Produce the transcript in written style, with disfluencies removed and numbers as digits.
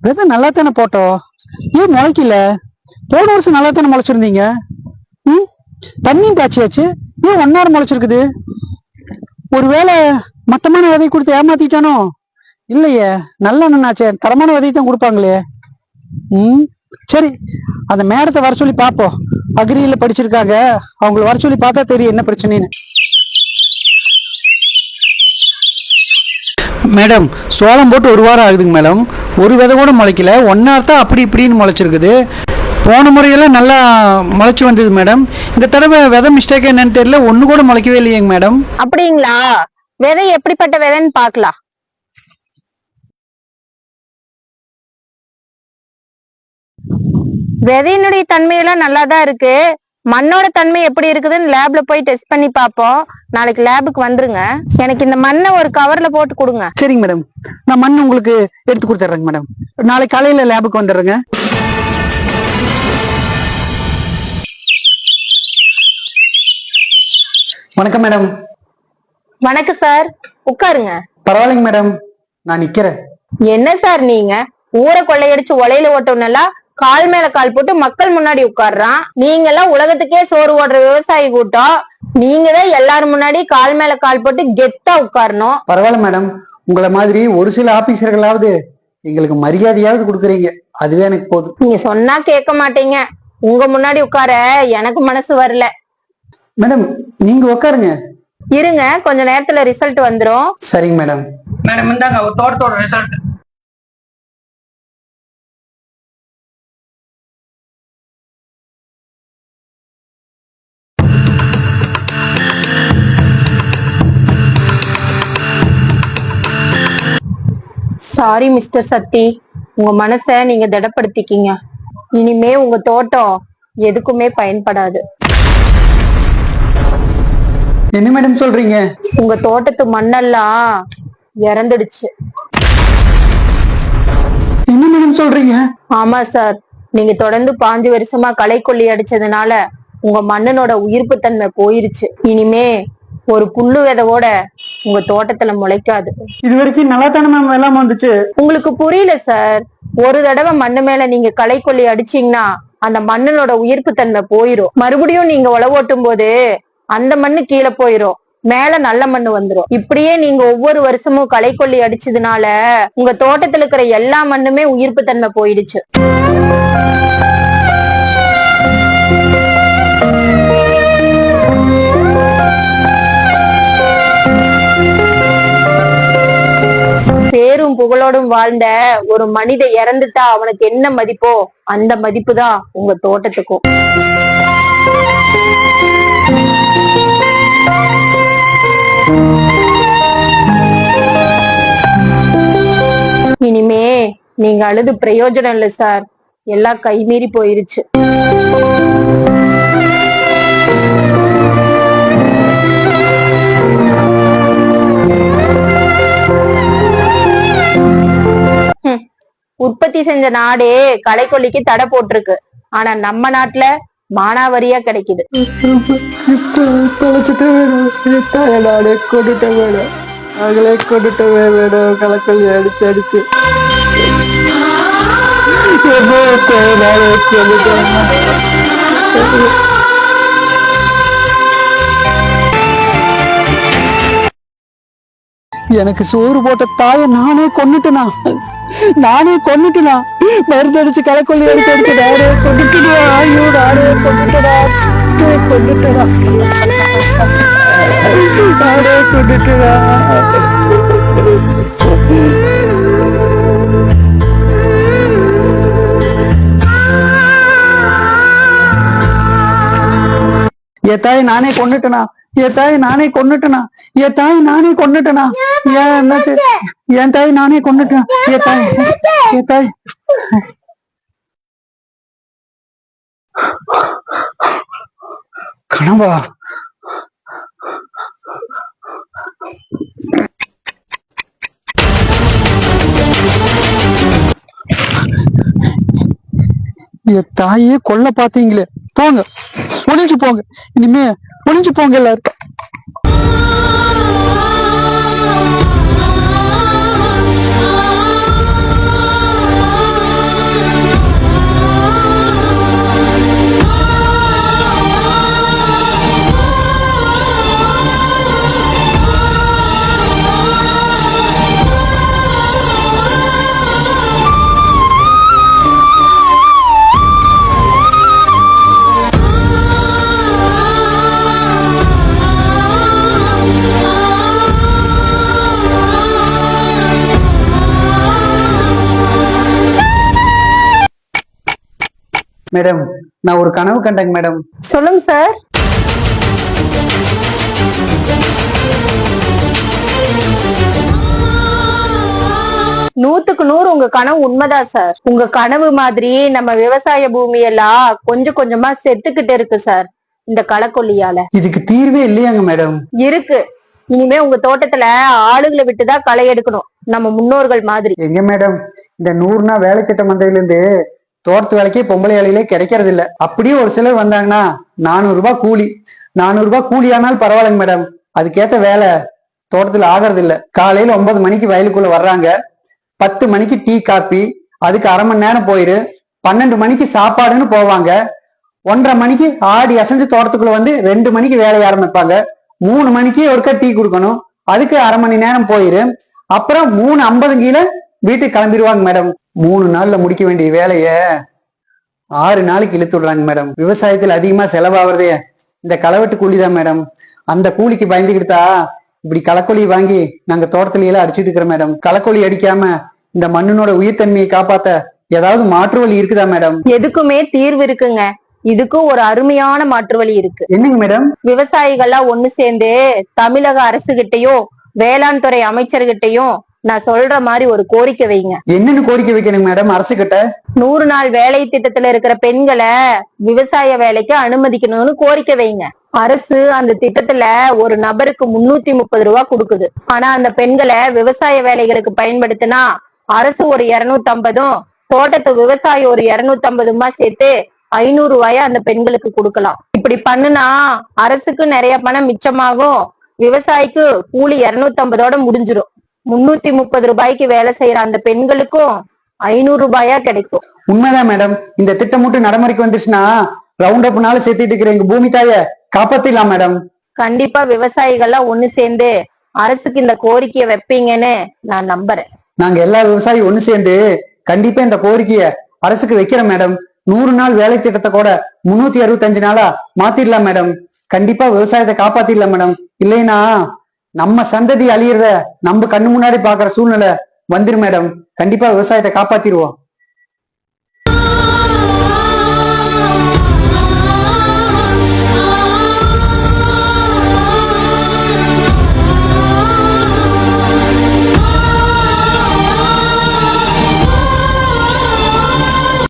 விதை நல்லா தானே போட்டோம், ஏன் முளைக்கல? போன வருஷம் நல்லா தானே முளைச்சிருந்தீங்க. ம், தண்ணியும் பாய்ச்சியாச்சு, ஏன் ஒன்னாரம் முளைச்சிருக்குது? ஒருவேளை மட்டமான விதை கொடுத்து ஏமாத்திட்டானோ? இல்லையே, நல்ல அண்ணனாச்சே, தரமான விதை தான் கொடுப்பாங்களே. ம், சரி, அந்த மேடத்தை வர சொல்லி பாப்போம். அக்ரியில படிச்சிருக்காங்க, அவங்கள வர சொல்லி பார்த்தா தெரியும் என்ன பிரச்சனைன்னு. மேடம், சோளம் போட்டு ஒரு வாரம் ஆகுதுங்க மேடம். ஒரு விதை கூட முளைக்கல, ஒன்னார்த்தான் அப்படி இப்படின்னு முளைச்சிருக்குது. போன முறையெல்லாம் நல்லா முளைச்சி வந்தது மேடம். இந்த தடவை விதை மிஸ்டேக் என்னன்னு தெரியல, ஒண்ணு கூட முளைக்கவே இல்லையேங்க மேடம். அப்படிங்களா? விதை எப்படிப்பட்ட விதைன்னு பாக்கலாம். விதையினுடைய தன்மையெல்லாம் நல்லாதான் இருக்கு. மண்ணோட தன்மை எப்படி இருக்குதுன்னு லேப்ல போய் டெஸ்ட் பண்ணி பார்ப்போம். நாளைக்கு லேபுக்கு வந்துருங்க. எனக்கு இந்த மண்ணை ஒரு கவர்ல போட்டு கொடுங்க. சரிங்க மேடம், நான் மண் உங்களுக்கு எடுத்து கொடுத்துட்றேங்க மேடம். நாளைக்கு காலையில லேபுக்கு வந்துடுறேங்க. வணக்கம் மேடம். வணக்கம் சார், உட்காருங்க. பரவாயில்லைங்க மேடம், நான் நிக்கிறேன். என்ன சார் நீங்க ஊரை கொள்ளையடிச்சு ஒலையில ஓட்டோம்னெல்லாம் கால் மேல கால் போட்டு மக்கள் முன்னாடி உட்கார்றான். நீங்க எல்லாம் உலகத்துக்கே சோறு ஓடுற விவசாயி கூட்டம். நீங்க தான் எல்லாரும் முன்னாடி கால் மேல கால் போட்டு கெத்தா உட்காரணும். பரவாயில்ல மேடம், உங்களை மாதிரி ஒரு சில ஆபீசர்களாவது எங்களுக்கு மரியாதையாவது கொடுக்குறீங்க, அதுவே எனக்கு போதும். நீங்க சொன்னா கேட்க மாட்டீங்க. உங்க முன்னாடி உட்கார எனக்கு மனசு வரல. மேடம், நீங்க உட்காருங்க. இருங்க, கொஞ்ச நேரத்துல ரிசல்ட் வந்துரும். சரிங்க மேடம். மேடம், இந்தாங்க ஒரு தோட்டத்தோட ரிசல்ட். சாரி மிஸ்டர் சக்தி, உங்க மனச நீங்க திடப்படுத்திக்கீங்க. இனிமே உங்க தோட்டம் எதுக்குமே பயன்படாது. என்ன மேடம் சொல்றீங்க? உங்க தோட்டத்து மண்ணெல்லாம் இறந்துடுச்சு. என்ன மேடம் சொல்றீங்க? ஆமா சார், நீங்க தொடர்ந்து 5 வருஷமா களை கொல்லி அடிச்சதுனால உங்க மண்ணனோட உயிர்ப்பு தன்மை போயிருச்சு. இனிமே ஒரு புல்லு விதவோட உங்க தோட்டத்துல முளைக்காது. இது வரைக்கும் நல்லா தானே மேம் எல்லாம் வந்துச்சு. உங்களுக்கு புரியல சார். ஒரு தடவை மண்ணு மேல நீங்க களை கொல்லி அடிச்சீங்கன்னா அந்த மண்ணனோட உயிர்ப்பு தன்மை போயிரும். மறுபடியும் நீங்க உழவோட்டும் போது அந்த மண்ணு கீழே போயிரும், மேல நல்ல மண்ணு வந்துரும். இப்படியே நீங்க ஒவ்வொரு வருஷமும் களை கொல்லி அடிச்சதுனால உங்க தோட்டத்துல இருக்கிற எல்லா மண்ணுமே உயிர்ப்பு தன்மை போயிடுச்சு. பேரும் புகழோடும் வாழ்ந்த ஒரு மனித இறந்துட்டா அவனுக்கு என்ன மதிப்போ அந்த மதிப்பு தான் உங்க தோட்டத்துக்கும். இனிமே நீங்க அழுது பிரயோஜனம் இல்லை சார், எல்லாம் கைமீறி போயிருச்சு. உற்பத்தி செஞ்ச நாடே களைக்கொல்லிக்கு தடை போட்டிருக்கு. ஆனா நம்ம நாட்டுல மானாவரியா கிடைக்குது. நானே கொண்டுட்டேன் வேணும், அவங்களே கொண்டுட்டவே வேணும். களைக்கொல்லி அடிச்சு அடிச்சு நானே கொண்டுட்டேன். எனக்கு சோறு போட்ட தாயை நானே கொன்னுட்டேனா, மருந்து அடிச்சு களைக்கொல்லி அடிச்சு அடிச்சு நானே கொண்டுட்டா. ஐயோ, நானே கொண்டுட்டா. என் தாய் நானே கொண்டுட்டனா, என் தாய் நானே கொண்டுட்டனா, என் தாய் நானே கொண்டுட்டனா. ஏன் என்னாச்சு? என் தாய் நானே கொண்டுட்டேன். என் தாய், என் தாய். கனவா? என் தாயே கொல்ல பாத்தீங்களே, போங்க, ஒளிஞ்சு போங்க. இனிமே ஒளிஞ்சு போங்க எல்லாரும். மேடம், நான் ஒரு கனவு கண்டேங்க மேடம். சொல்லுங்க சார். நூத்துக்கு நூறு உங்க கனவு உண்மைதான் சார். உங்க கனவு மாதிரி நம்ம விவசாய பூமி எல்லாம் கொஞ்சம் கொஞ்சமா செத்துக்கிட்டு இருக்கு சார் இந்த களக்கொல்லியால. இதுக்கு தீர்வே இல்லையாங்க மேடம்? இருக்கு. இனிமே உங்க தோட்டத்துல ஆளுகளை விட்டுதான் களை எடுக்கணும், நம்ம முன்னோர்கள் மாதிரி. எங்க மேடம், இந்த 100 நாள் வேலை திட்டம் வந்ததுல இருந்து தோட்டத்து வேலைக்கே பொம்பளை வேலையிலே கிடைக்கிறது இல்ல. அப்படியே ஒரு சிலர் வந்தாங்கன்னா 400 ரூபாய் கூலி. 400 ரூபாய் கூலி ஆனாலும் பரவாயில்லைங்க மேடம், அதுக்கேத்த வேலை தோட்டத்துல ஆகிறது இல்ல. காலையில 9 மணிக்கு வயலுக்குள்ள வர்றாங்க, 10 மணிக்கு டீ காப்பி, அதுக்கு அரை மணி நேரம் போயிரு. 12 மணிக்கு சாப்பாடுன்னு போவாங்க. 1:30 மணிக்கு ஆடி அசைஞ்சு தோட்டத்துக்குள்ள வந்து 2 மணிக்கு வேலையை ஆரம்பிப்பாங்க. 3 மணிக்கு ஒருக்கா டீ கொடுக்கணும், அதுக்கு அரை மணி நேரம் போயிரு. அப்புறம் 3:50 கீழே வீட்டுக்கு கிளம்பிடுவாங்க மேடம். 3 நாள்ல முடிக்க வேண்டிய வேலைய 6 நாளைக்கு இழுத்து விடுறாங்க மேடம். விவசாயத்துல அதிகமா செலவாகிறதே இந்த களவெட்டு கூலிதான் மேடம். அந்த கூலிக்கு பயந்துக்கிட்டா இப்படி களக்கொல்லி வாங்கி நாங்க தோட்டத்துல எல்லாம் அடிச்சுட்டு இருக்கிறோம் மேடம். களக்கொல்லி அடிக்காம இந்த மண்ணினோட உயிர்த்தன்மையை காப்பாத்த ஏதாவது மாற்று வழி இருக்குதா மேடம்? எதுக்குமே தீர்வு இருக்குங்க. இதுக்கும் ஒரு அருமையான மாற்று வழி இருக்கு. என்னங்க மேடம்? விவசாயிகள்லாம் ஒண்ணு சேர்ந்து தமிழக அரசுகிட்டையும் வேளாண் துறை அமைச்சர்கிட்டையும் நான் சொல்ற மாதிரி ஒரு கோரிக்கை வைங்க. என்னன்னு கோரிக்கை வைக்கணுங்க மேடம் அரசு கிட்ட? 100 நாள் வேலை திட்டத்துல இருக்கிற பெண்களை விவசாய வேலைக்கு அனுமதிக்கணும்னு கோரிக்கை வைங்க. அரசு அந்த திட்டத்துல ஒரு நபருக்கு 330 ரூபாய் கொடுக்குது. ஆனா அந்த பெண்களை விவசாய வேலைகளுக்கு பயன்படுத்தினா அரசு ஒரு 250, தோட்டத்து விவசாயம் ஒரு 250 சேர்த்து 500 ரூபாயா அந்த பெண்களுக்கு கொடுக்கலாம். இப்படி பண்ணுனா அரசுக்கு நிறைய பணம் மிச்சமாகும், விவசாயிக்கு கூலி 250ஓட முடிஞ்சிடும். 330 ரூபாய்க்கு வேலை செய்யற அந்த பெண்களுக்கும் 500 ரூபாயா கிடைக்கும். உண்மைதான் மேடம். இந்த திட்டம் மட்டும் நடைமுறைக்கு வந்துச்சுன்னா ரவுண்ட் அப் நாள் சேர்த்துட்டு இருக்கிற எங்க பூமி தாய காப்பாத்திடலாம் மேடம். கண்டிப்பா விவசாயிகள்லாம் ஒண்ணு சேர்ந்து அரசுக்கு இந்த கோரிக்கையை வைப்பீங்கன்னு நான் நம்புறேன். நாங்க எல்லா விவசாயியும் ஒண்ணு சேர்ந்து கண்டிப்பா இந்த கோரிக்கைய அரசுக்கு வைக்கிறோம் மேடம். 100 நாள் வேலை திட்டத்தை கூட 365 நாளா மாத்திடலாம் மேடம். கண்டிப்பா விவசாயத்தை காப்பாத்திடலாம் மேடம். இல்லைன்னா நம்ம சந்ததி அழியறத நம்ம கண்ணு முன்னாடி பாக்குற சூழ்நிலை வந்துரும் மேடம். கண்டிப்பா விவசாயத்தை காப்பாத்திடுவோம்.